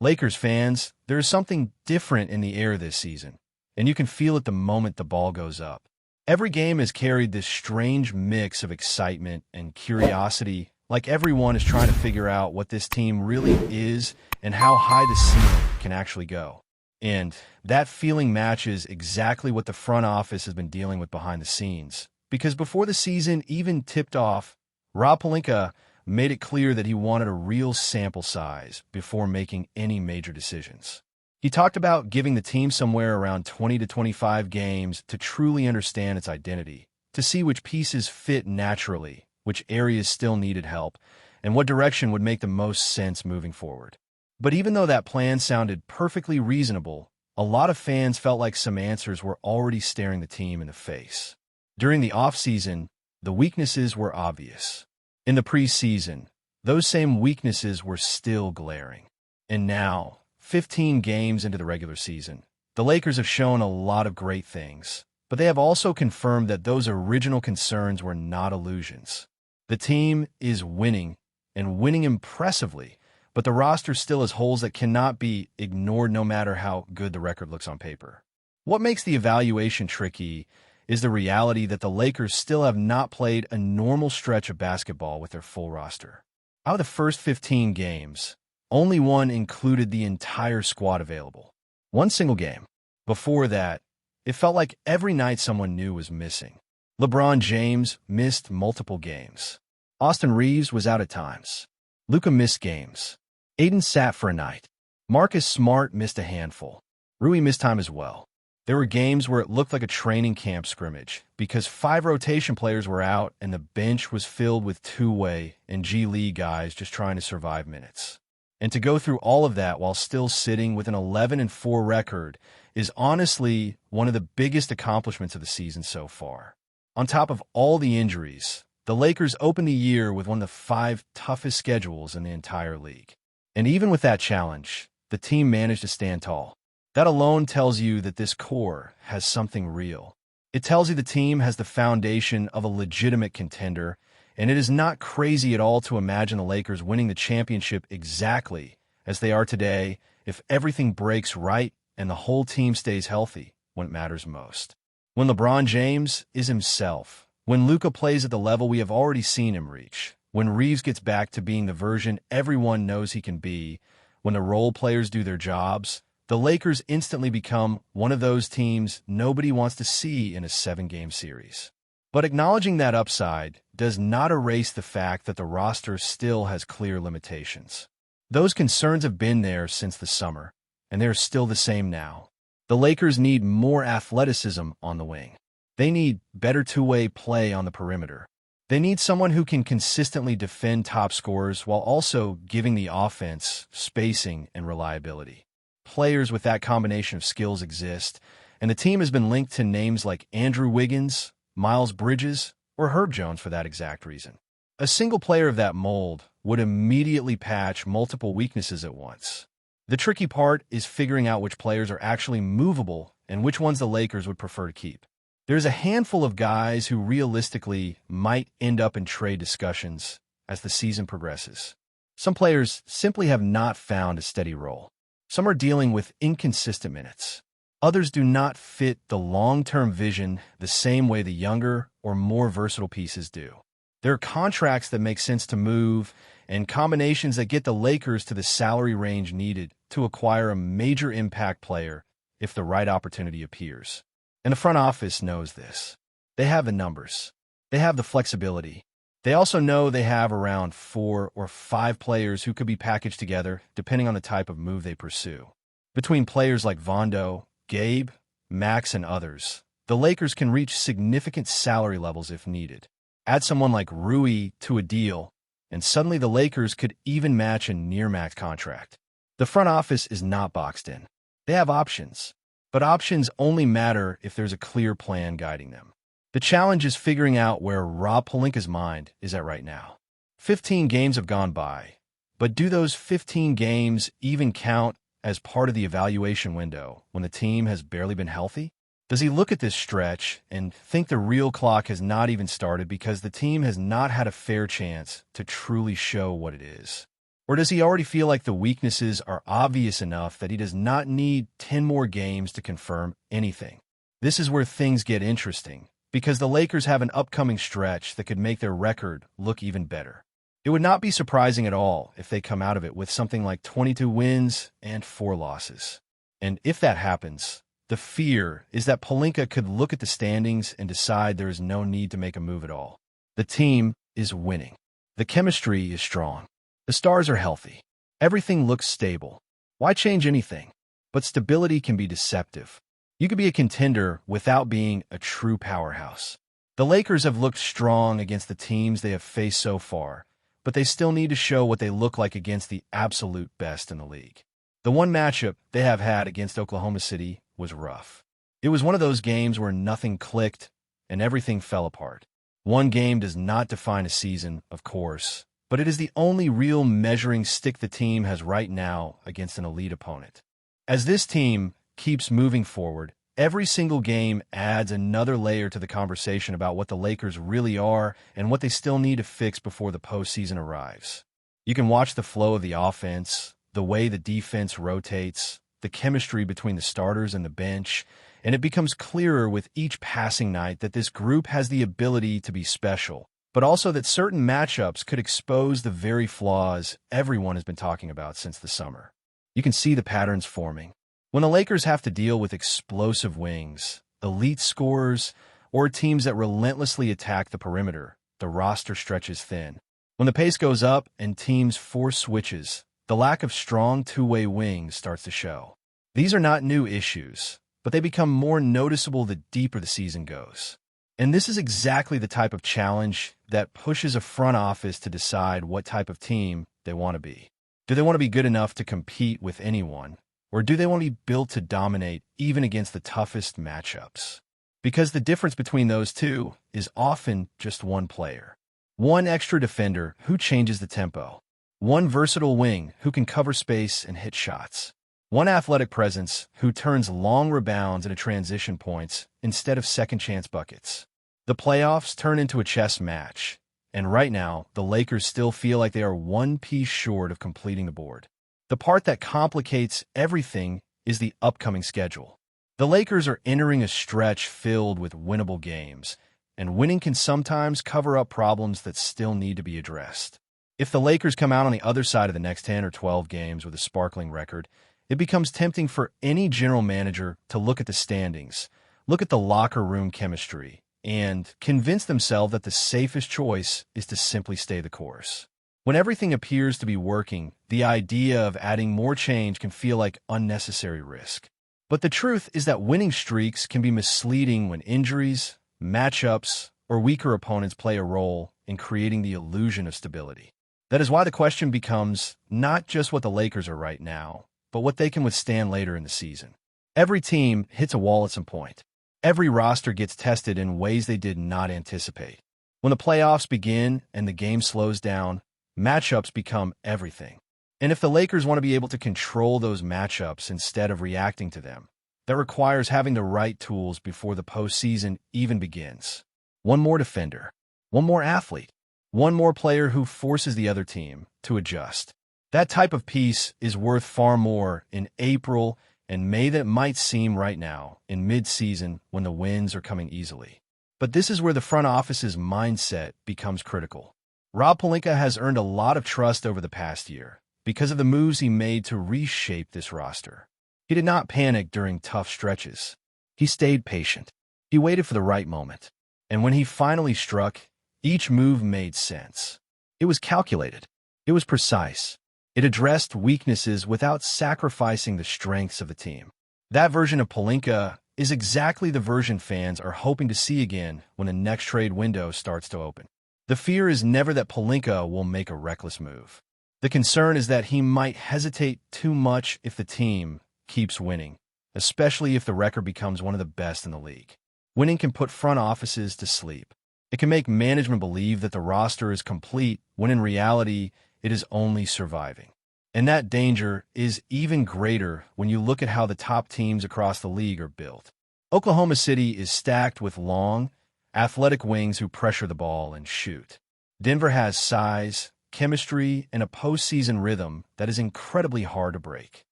Lakers fans, there is something different in the air this season, and you can feel it the moment the ball goes up. Every game has carried this strange mix of excitement and curiosity, like everyone is trying to figure out what this team really is and how high the ceiling can actually go. And that feeling matches exactly what the front office has been dealing with behind the scenes. Because before the season even tipped off, Rob Pelinka made it clear that he wanted a real sample size before making any major decisions. He talked about giving the team somewhere around 20 to 25 games to truly understand its identity, to see which pieces fit naturally, which areas still needed help, and what direction would make the most sense moving forward. But even though that plan sounded perfectly reasonable, a lot of fans felt like some answers were already staring the team in the face. During the offseason, the weaknesses were obvious. In the preseason, those same weaknesses were still glaring. And now, 15 games into the regular season, the Lakers have shown a lot of great things, but they have also confirmed that those original concerns were not illusions. The team is winning, and winning impressively, but the roster still has holes that cannot be ignored no matter how good the record looks on paper. What makes the evaluation tricky is the reality that the Lakers still have not played a normal stretch of basketball with their full roster. Out of the first 15 games, only one included the entire squad available. One single game. Before that, it felt like every night someone new was missing. LeBron James missed multiple games. Austin Reeves was out at times. Luka missed games. Aiden sat for a night. Marcus Smart missed a handful. Rui missed time as well. There were games where it looked like a training camp scrimmage because 5 rotation players were out and the bench was filled with two-way and G League guys just trying to survive minutes. And to go through all of that while still sitting with an 11-4 record is honestly one of the biggest accomplishments of the season so far. On top of all the injuries, the Lakers opened the year with one of the 5 toughest schedules in the entire league. And even with that challenge, the team managed to stand tall. That alone tells you that this core has something real. It tells you the team has the foundation of a legitimate contender, and it is not crazy at all to imagine the Lakers winning the championship exactly as they are today if everything breaks right and the whole team stays healthy when it matters most. When LeBron James is himself, when Luka plays at the level we have already seen him reach, when Reeves gets back to being the version everyone knows he can be, when the role players do their jobs, the Lakers instantly become one of those teams nobody wants to see in a 7-game series. But acknowledging that upside does not erase the fact that the roster still has clear limitations. Those concerns have been there since the summer, and they're still the same now. The Lakers need more athleticism on the wing. They need better two-way play on the perimeter. They need someone who can consistently defend top scorers while also giving the offense spacing and reliability. Players with that combination of skills exist, and the team has been linked to names like Andrew Wiggins, Miles Bridges, or Herb Jones for that exact reason. A single player of that mold would immediately patch multiple weaknesses at once. The tricky part is figuring out which players are actually movable and which ones the Lakers would prefer to keep. There's a handful of guys who realistically might end up in trade discussions as the season progresses. Some players simply have not found a steady role. Some are dealing with inconsistent minutes. Others do not fit the long-term vision the same way the younger or more versatile pieces do. There are contracts that make sense to move and combinations that get the Lakers to the salary range needed to acquire a major impact player if the right opportunity appears. And the front office knows this. They have the numbers. They have the flexibility. They also know they have around 4 or 5 players who could be packaged together depending on the type of move they pursue. Between players like Vondo, Gabe, Max, and others, the Lakers can reach significant salary levels if needed. Add someone like Rui to a deal, and suddenly the Lakers could even match a near-max contract. The front office is not boxed in. They have options, but options only matter if there's a clear plan guiding them. The challenge is figuring out where Rob Pelinka's mind is at right now. 15 games have gone by, but do those 15 games even count as part of the evaluation window when the team has barely been healthy? Does he look at this stretch and think the real clock has not even started because the team has not had a fair chance to truly show what it is? Or does he already feel like the weaknesses are obvious enough that he does not need 10 more games to confirm anything? This is where things get interesting, because the Lakers have an upcoming stretch that could make their record look even better. It would not be surprising at all if they come out of it with something like 22 wins and 4 losses. And if that happens, the fear is that Pelinka could look at the standings and decide there is no need to make a move at all. The team is winning. The chemistry is strong. The stars are healthy. Everything looks stable. Why change anything? But stability can be deceptive. You could be a contender without being a true powerhouse. The Lakers have looked strong against the teams they have faced so far, but they still need to show what they look like against the absolute best in the league. The one matchup they have had against Oklahoma City was rough. It was one of those games where nothing clicked and everything fell apart. One game does not define a season, of course, but it is the only real measuring stick the team has right now against an elite opponent. As this team keeps moving forward, every single game adds another layer to the conversation about what the Lakers really are and what they still need to fix before the postseason arrives. You can watch the flow of the offense, the way the defense rotates, the chemistry between the starters and the bench, and it becomes clearer with each passing night that this group has the ability to be special, but also that certain matchups could expose the very flaws everyone has been talking about since the summer. You can see the patterns forming. When the Lakers have to deal with explosive wings, elite scorers, or teams that relentlessly attack the perimeter, the roster stretches thin. When the pace goes up and teams force switches, the lack of strong two-way wings starts to show. These are not new issues, but they become more noticeable the deeper the season goes. And this is exactly the type of challenge that pushes a front office to decide what type of team they want to be. Do they want to be good enough to compete with anyone, or do they want to be built to dominate even against the toughest matchups? Because the difference between those two is often just one player. One extra defender who changes the tempo. One versatile wing who can cover space and hit shots. One athletic presence who turns long rebounds into transition points instead of second-chance buckets. The playoffs turn into a chess match, and right now, the Lakers still feel like they are one piece short of completing the board. The part that complicates everything is the upcoming schedule. The Lakers are entering a stretch filled with winnable games, and winning can sometimes cover up problems that still need to be addressed. If the Lakers come out on the other side of the next 10 or 12 games with a sparkling record, it becomes tempting for any general manager to look at the standings, look at the locker room chemistry, and convince themselves that the safest choice is to simply stay the course. When everything appears to be working, the idea of adding more change can feel like unnecessary risk. But the truth is that winning streaks can be misleading when injuries, matchups, or weaker opponents play a role in creating the illusion of stability. That is why the question becomes not just what the Lakers are right now, but what they can withstand later in the season. Every team hits a wall at some point. Every roster gets tested in ways they did not anticipate. When the playoffs begin and the game slows down, matchups become everything. And if the Lakers want to be able to control those matchups instead of reacting to them, that requires having the right tools before the postseason even begins. One more defender, one more athlete, one more player who forces the other team to adjust. That type of piece is worth far more in April and May than it might seem right now in mid-season when the wins are coming easily. But this is where the front office's mindset becomes critical. Rob Pelinka has earned a lot of trust over the past year because of the moves he made to reshape this roster. He did not panic during tough stretches. He stayed patient. He waited for the right moment. And when he finally struck, each move made sense. It was calculated. It was precise. It addressed weaknesses without sacrificing the strengths of the team. That version of Pelinka is exactly the version fans are hoping to see again when the next trade window starts to open. The fear is never that Pelinka will make a reckless move. The concern is that he might hesitate too much if the team keeps winning, especially if the record becomes one of the best in the league. Winning can put front offices to sleep. It can make management believe that the roster is complete when in reality it is only surviving. And that danger is even greater when you look at how the top teams across the league are built. Oklahoma City is stacked with long, athletic wings who pressure the ball and shoot. Denver has size, chemistry, and a postseason rhythm that is incredibly hard to break.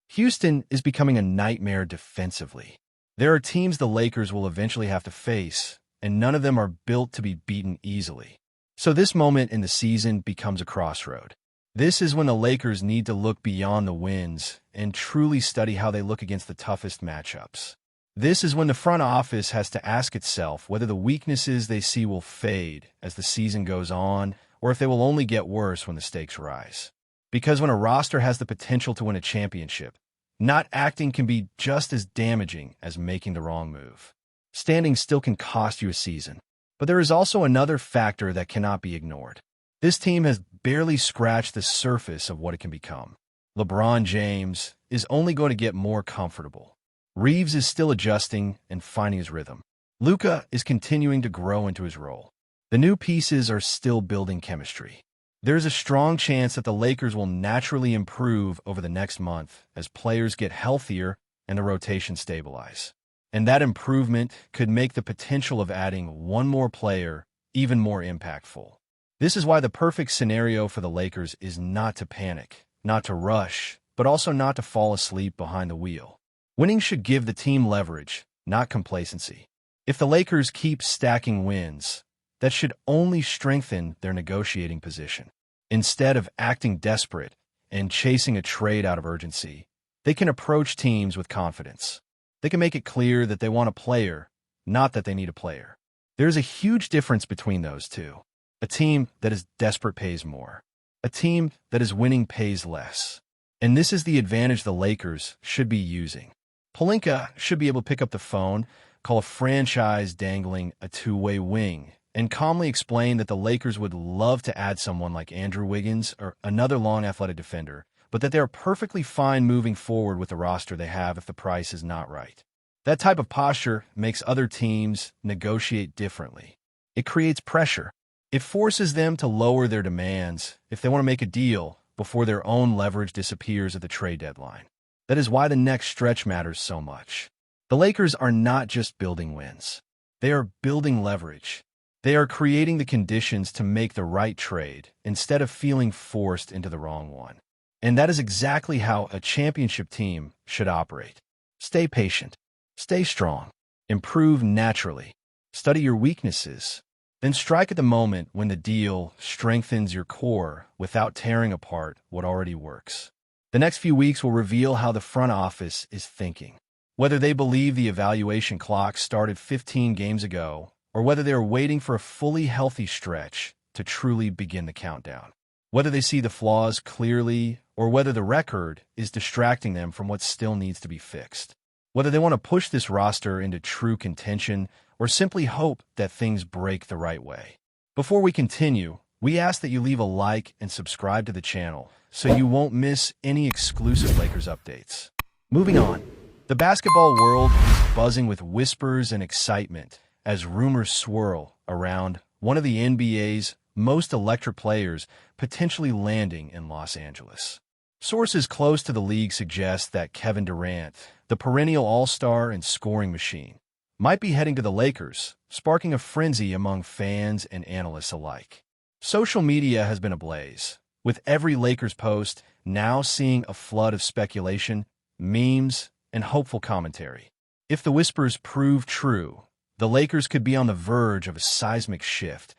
Houston is becoming a nightmare defensively. There are teams the Lakers will eventually have to face, and none of them are built to be beaten easily. So this moment in the season becomes a crossroad. This is when the Lakers need to look beyond the wins and truly study how they look against the toughest matchups. This is when the front office has to ask itself whether the weaknesses they see will fade as the season goes on, or if they will only get worse when the stakes rise. Because when a roster has the potential to win a championship, not acting can be just as damaging as making the wrong move. Standing still can cost you a season. But there is also another factor that cannot be ignored. This team has barely scratched the surface of what it can become. LeBron James is only going to get more comfortable. Reeves is still adjusting and finding his rhythm. Luka is continuing to grow into his role. The new pieces are still building chemistry. There is a strong chance that the Lakers will naturally improve over the next month as players get healthier and the rotation stabilize. And that improvement could make the potential of adding one more player even more impactful. This is why the perfect scenario for the Lakers is not to panic, not to rush, but also not to fall asleep behind the wheel. Winning should give the team leverage, not complacency. If the Lakers keep stacking wins, that should only strengthen their negotiating position. Instead of acting desperate and chasing a trade out of urgency, they can approach teams with confidence. They can make it clear that they want a player, not that they need a player. There's a huge difference between those two. A team that is desperate pays more. A team that is winning pays less. And this is the advantage the Lakers should be using. Pelinka should be able to pick up the phone, call a franchise dangling a two-way wing, and calmly explain that the Lakers would love to add someone like Andrew Wiggins or another long athletic defender, but that they're perfectly fine moving forward with the roster they have if the price is not right. That type of posture makes other teams negotiate differently. It creates pressure. It forces them to lower their demands if they want to make a deal before their own leverage disappears at the trade deadline. That is why the next stretch matters so much. The Lakers are not just building wins. They are building leverage. They are creating the conditions to make the right trade instead of feeling forced into the wrong one. And that is exactly how a championship team should operate. Stay patient. Stay strong. Improve naturally. Study your weaknesses. Then strike at the moment when the deal strengthens your core without tearing apart what already works. The next few weeks will reveal how the front office is thinking. Whether they believe the evaluation clock started 15 games ago, or whether they are waiting for a fully healthy stretch to truly begin the countdown. Whether they see the flaws clearly, or whether the record is distracting them from what still needs to be fixed. Whether they want to push this roster into true contention, or simply hope that things break the right way. Before we continue, we ask that you leave a like and subscribe to the channel so you won't miss any exclusive Lakers updates. Moving on, the basketball world is buzzing with whispers and excitement as rumors swirl around one of the NBA's most electric players potentially landing in Los Angeles. Sources close to the league suggest that Kevin Durant, the perennial all-star and scoring machine, might be heading to the Lakers, sparking a frenzy among fans and analysts alike. Social media has been ablaze, with every Lakers post now seeing a flood of speculation, memes, and hopeful commentary. If the whispers prove true, the Lakers could be on the verge of a seismic shift,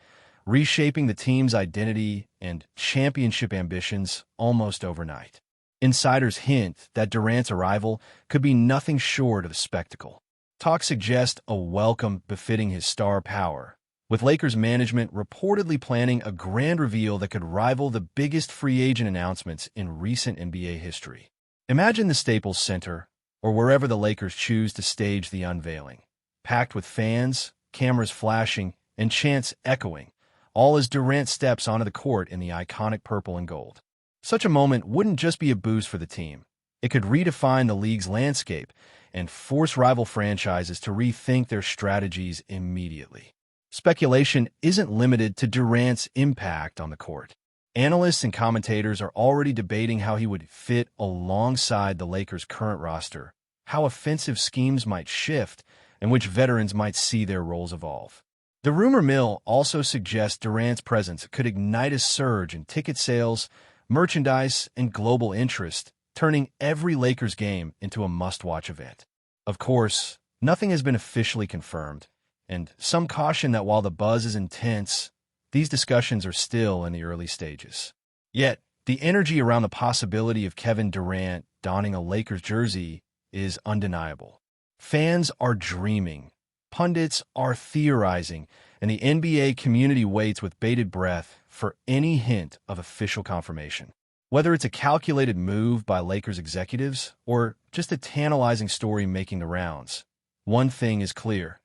reshaping the team's identity and championship ambitions almost overnight. Insiders hint that Durant's arrival could be nothing short of a spectacle. Talks suggest a welcome befitting his star power, with Lakers management reportedly planning a grand reveal that could rival the biggest free agent announcements in recent NBA history. Imagine the Staples Center, or wherever the Lakers choose to stage the unveiling, packed with fans, cameras flashing, and chants echoing, all as Durant steps onto the court in the iconic purple and gold. Such a moment wouldn't just be a boost for the team. It could redefine the league's landscape and force rival franchises to rethink their strategies immediately. Speculation isn't limited to Durant's impact on the court. Analysts and commentators are already debating how he would fit alongside the Lakers' current roster, how offensive schemes might shift, and which veterans might see their roles evolve. The rumor mill also suggests Durant's presence could ignite a surge in ticket sales, merchandise, and global interest, turning every Lakers game into a must-watch event. Of course, nothing has been officially confirmed, and some caution that while the buzz is intense, these discussions are still in the early stages. Yet, the energy around the possibility of Kevin Durant donning a Lakers jersey is undeniable. Fans are dreaming, pundits are theorizing, and the NBA community waits with bated breath for any hint of official confirmation. Whether it's a calculated move by Lakers executives or just a tantalizing story making the rounds, one thing is clear.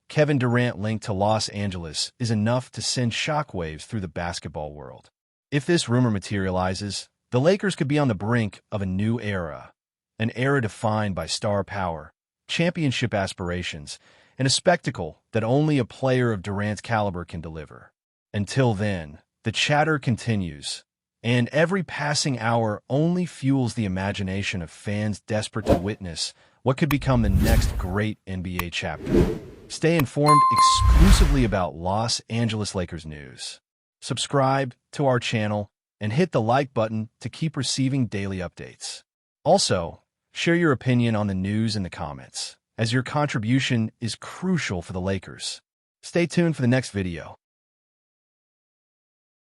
Kevin Durant linked to Los Angeles is enough to send shockwaves through the basketball world. If this rumor materializes, the Lakers could be on the brink of a new era, an era defined by star power, championship aspirations, and a spectacle that only a player of Durant's caliber can deliver. Until then, the chatter continues, and every passing hour only fuels the imagination of fans desperate to witness what could become the next great NBA chapter. Stay informed exclusively about Los Angeles Lakers news. Subscribe to our channel and hit the like button to keep receiving daily updates. Also, share your opinion on the news in the comments, as your contribution is crucial for the Lakers. Stay tuned for the next video.